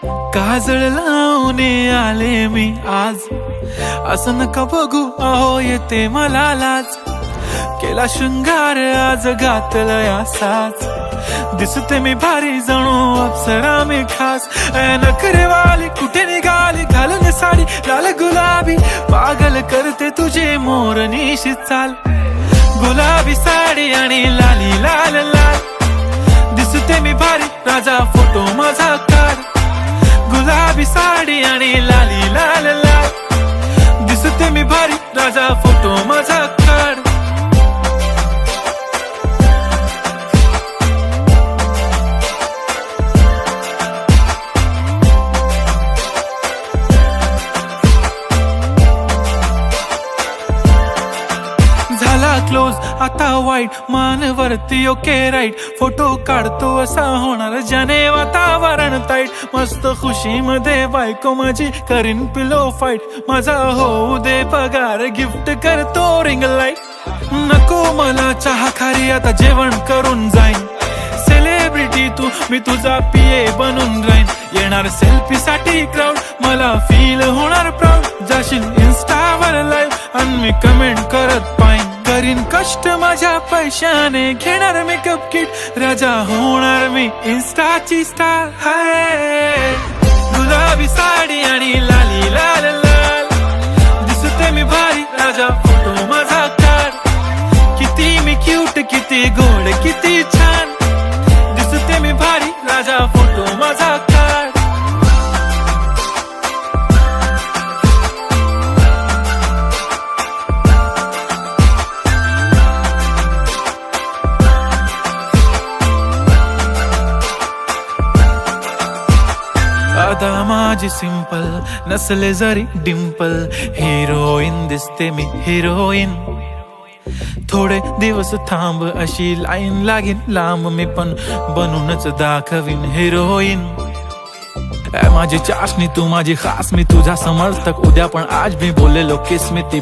काजळ लावून आले मी आज, असं नका बघू अहो येते मला लाज. केला शृंगार आज घातला साज, दिसते मी भारी जणू अप्सरा मी खास. नखरेवाली कुठे निघाली घालून साडी लाल गुलाबी, पागल करते तुझे मोरनीशी चाल. गुलाबी साडी आणि लाली लाल लाल, दिसते मी भारी राजा फोटो माझा काढ. गुलाबी साडी आणि लाली लाल लाल, दिसते मी भारी राजा फोटो माझा काढ. झाला क्लोज आता वाईट, मान वरती ओके राईट. फोटो काढतो असा होणार ज्याने वातावरण ताईट. मस्त खुशी मध्ये बायको माझी करीन पिलो फाईट. माझा होऊ दे पगार गिफ्ट करतो रिंग लाईट. नको मला चहा खारी आता जेवण करून जाईन. सेलिब्रिटी तू मी तुझा पिये बनून राहीन. येणार सेल्फी साठी क्राऊड मला फील होणार प्राऊड. जाशील इन्स्टावर लाईव्ह आणि मी कमेंट करत पाईन. करीन कष्ट माझ्या पैशाने घेणार मेकअप किट. राजा होणार मी इन्स्टाची स्टार. हाय गुलाबी साडी आणि लाली लाल लाल, दिसते मी भारी राजा फोटो माझा काढ. किती मी क्यूट किती गोड किती छान, दिसते मी भारी राजा फोटो माझा काढ. आता माझी सिंपल नसले जरी डिंपल, हिरोईन दिसते मी हिरोईन. थोडे दिवस थांब अशी लाईन लागेल लांब, मी पण बनूनच दाखवीन हिरोईन. माझी चाशनी तू माझी खास, मी तुझा समर्थक उद्या पण आज मी बोललेलो किस मी ती